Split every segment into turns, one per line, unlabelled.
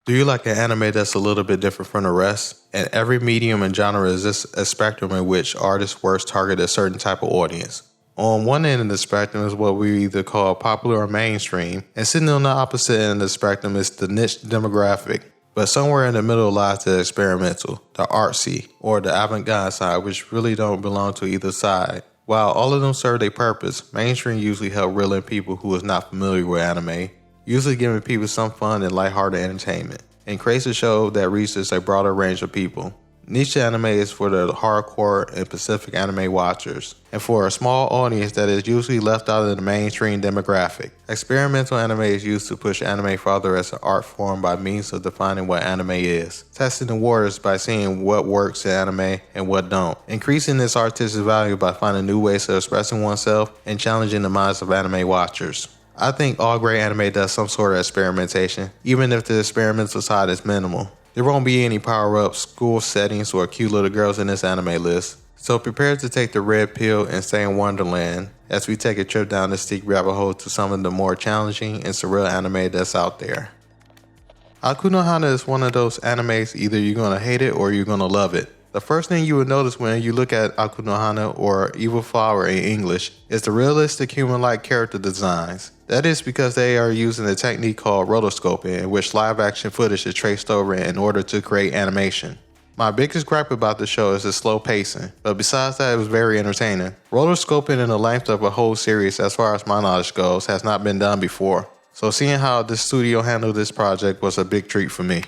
Do you like an anime that's a little bit different from the rest? And every medium and genre is just a spectrum in which artists' works target a certain type of audience. On one end of the spectrum is what we either call popular or mainstream, and sitting on the opposite end of the spectrum is the niche demographic. But somewhere in the middle lies the experimental, the artsy, or the avant-garde side, which really don't belong to either side. While all of them serve their purpose, mainstream usually help reel in people who is not familiar with anime, usually giving people some fun and lighthearted entertainment, and creates a show that reaches a broader range of people. Niche anime is for the hardcore and Pacific anime watchers, and for a small audience that is usually left out of the mainstream demographic. Experimental anime is used to push anime further as an art form by means of defining what anime is, testing the waters by seeing what works in anime and what don't, increasing its artistic value by finding new ways of expressing oneself and challenging the minds of anime watchers. I think all great anime does some sort of experimentation, even if the experimental side is minimal. There won't be any power-ups, school settings, or cute little girls in this anime list, so prepare to take the red pill and stay in Wonderland as we take a trip down the steep rabbit hole to some of the more challenging and surreal anime that's out there. Aku no Hana is one of those animes either you're gonna hate it or you're gonna love it. The first thing you will notice when you look at Aku no Hana, or Evil Flower in English, is the realistic human-like character designs. That is because they are using a technique called rotoscoping, in which live-action footage is traced over in order to create animation. My biggest gripe about the show is its slow pacing, but besides that, it was very entertaining. Rotoscoping in the length of a whole series, as far as my knowledge goes, has not been done before, so seeing how the studio handled this project was a big treat for me.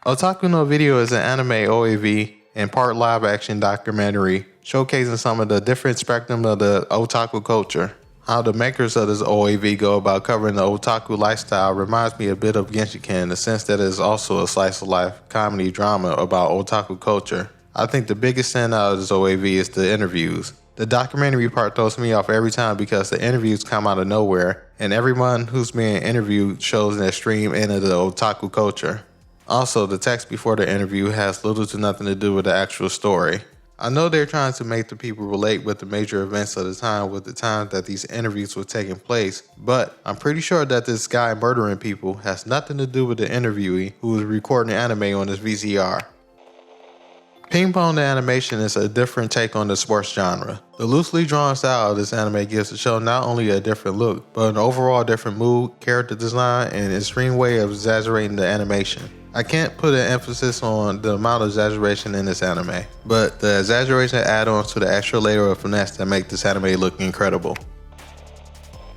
Otaku no Video is an anime OAV and part live-action documentary showcasing some of the different spectrum of the otaku culture. How the makers of this OAV go about covering the otaku lifestyle reminds me a bit of Genshiken in the sense that it is also a slice-of-life comedy drama about otaku culture. I think the biggest standout of this OAV is the interviews. The documentary part throws me off every time because the interviews come out of nowhere, and everyone who's being interviewed shows an extreme end of the otaku culture. Also, the text before the interview has little to nothing to do with the actual story. I know they're trying to make the people relate with the major events of the time with the time that these interviews were taking place, but I'm pretty sure that this guy murdering people has nothing to do with the interviewee who was recording anime on his VCR. Ping Pong the animation is a different take on the sports genre. The loosely drawn style of this anime gives the show not only a different look, but an overall different mood, character design, and extreme way of exaggerating the animation. I can't put an emphasis on the amount of exaggeration in this anime, but the exaggeration add on to the extra layer of finesse that make this anime look incredible.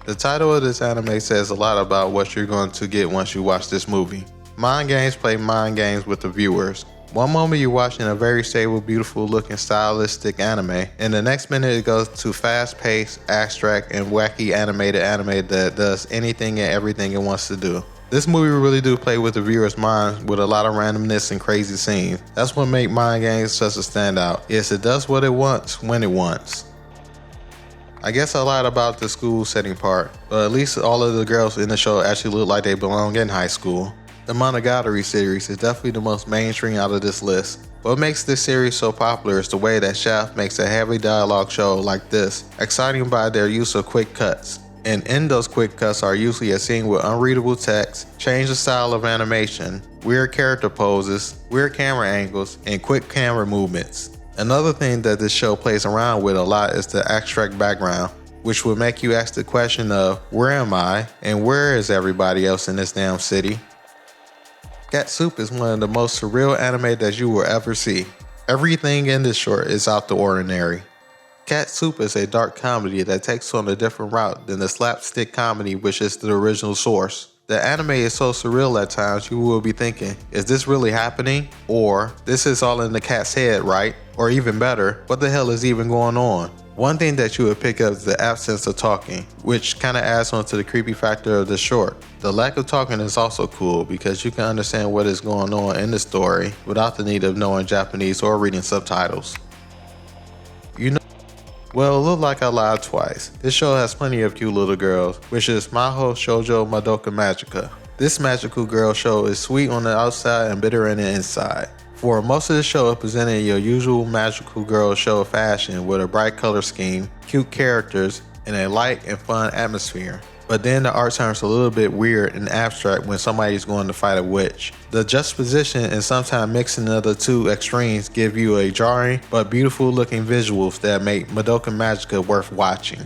The title of this anime says a lot about what you're going to get once you watch this movie. Mind games play mind games with the viewers. One moment you're watching a very stable, beautiful looking stylistic anime, and the next minute it goes to fast-paced, abstract, and wacky animated anime that does anything and everything it wants to do. This movie really do play with the viewer's mind with a lot of randomness and crazy scenes. That's what makes Mind Games such a standout. Yes, it does what it wants, when it wants. I guess I lied about the school setting part, but at least all of the girls in the show actually look like they belong in high school. The Monogatari series is definitely the most mainstream out of this list. What makes this series so popular is the way that Shaft makes a heavy dialogue show like this exciting by their use of quick cuts. And in those quick cuts are usually a scene with unreadable text, change the style of animation, weird character poses, weird camera angles, and quick camera movements. Another thing that this show plays around with a lot is the abstract background, which will make you ask the question of, where am I, and where is everybody else in this damn city? Cat Soup is one of the most surreal anime that you will ever see. Everything in this short is out the ordinary. Cat Soup is a dark comedy that takes on a different route than the slapstick comedy which is the original source. The anime is so surreal at times you will be thinking, is this really happening? Or, this is all in the cat's head, right? Or even better, what the hell is even going on? One thing that you would pick up is the absence of talking, which kinda adds on to the creepy factor of the short. The lack of talking is also cool because you can understand what is going on in the story without the need of knowing Japanese or reading subtitles. Well, it looked like I lied twice. This show has plenty of cute little girls, which is Mahou, Shoujo, Madoka, Magica. This magical girl show is sweet on the outside and bitter on the inside. For most of the show, it presented your usual magical girl show fashion with a bright color scheme, cute characters, and a light and fun atmosphere. but then the art turns a little bit weird and abstract when somebody's going to fight a witch. The juxtaposition and sometimes mixing of the two extremes give you a jarring but beautiful looking visuals that make Madoka Magica worth watching.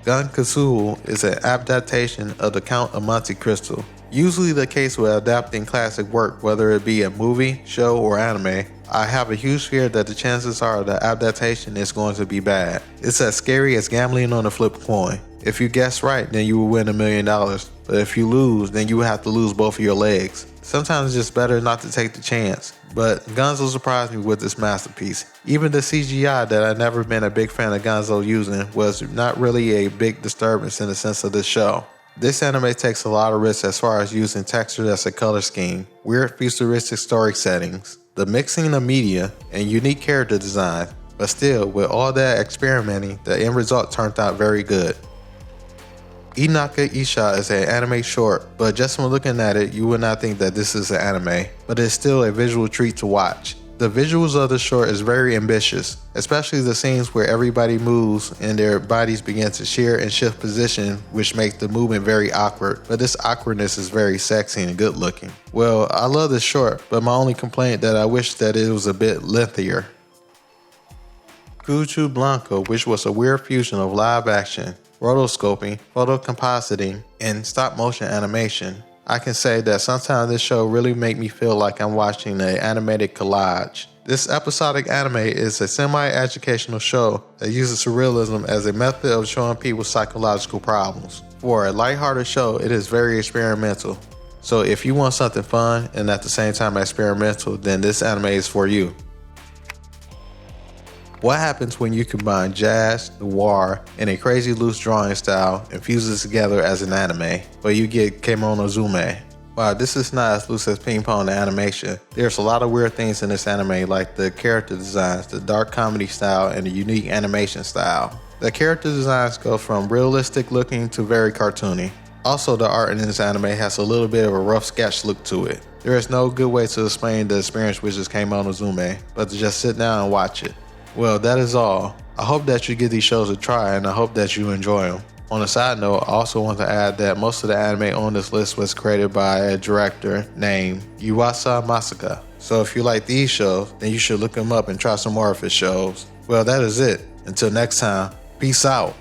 Gankutsuou is an adaptation of the Count of Monte Cristo. Usually the case with adapting classic work, whether it be a movie, show, or anime, I have a huge fear that the chances are the adaptation is going to be bad. It's as scary as gambling on a flip coin. If you guess right, then you will win $1 million. But if you lose, then you will have to lose both of your legs. Sometimes it's just better not to take the chance. But Gonzo surprised me with this masterpiece. Even the CGI that I've never been a big fan of Gonzo using was not really a big disturbance in the sense of this show. This anime takes a lot of risks as far as using texture as a color scheme, weird futuristic story settings, the mixing of media, and unique character design. But still, with all that experimenting, the end result turned out very good. Inaka Isha is an anime short, but just from looking at it, you would not think that this is an anime, but it's still a visual treat to watch. The visuals of the short is very ambitious, especially the scenes where everybody moves and their bodies begin to shear and shift position, which makes the movement very awkward, but this awkwardness is very sexy and good looking. Well, I love this short, but my only complaint that I wish that it was a bit lengthier. Kuuchuu Buranko, which was a weird fusion of live action, rotoscoping, photocompositing, and stop motion animation. I can say that sometimes this show really makes me feel like I'm watching an animated collage. This episodic anime is a semi-educational show that uses surrealism as a method of showing people psychological problems. For a lighthearted show, it is very experimental. So if you want something fun and at the same time experimental, then this anime is for you. What happens when you combine jazz, noir, and a crazy loose drawing style and fuse it together as an anime, but you get Kemonozume? While this is not as loose as Ping Pong the animation, there's a lot of weird things in this anime like the character designs, the dark comedy style, and the unique animation style. The character designs go from realistic looking to very cartoony. Also, the art in this anime has a little bit of a rough sketch look to it. There is no good way to explain the experience which is Kemonozume, but to just sit down and watch it. Well, that is all. I hope that you give these shows a try and I hope that you enjoy them. On a side note, I also want to add that most of the anime on this list was created by a director named Yuasa Masaka. So if you like these shows, then you should look him up and try some more of his shows. Well, that is it. Until next time, peace out.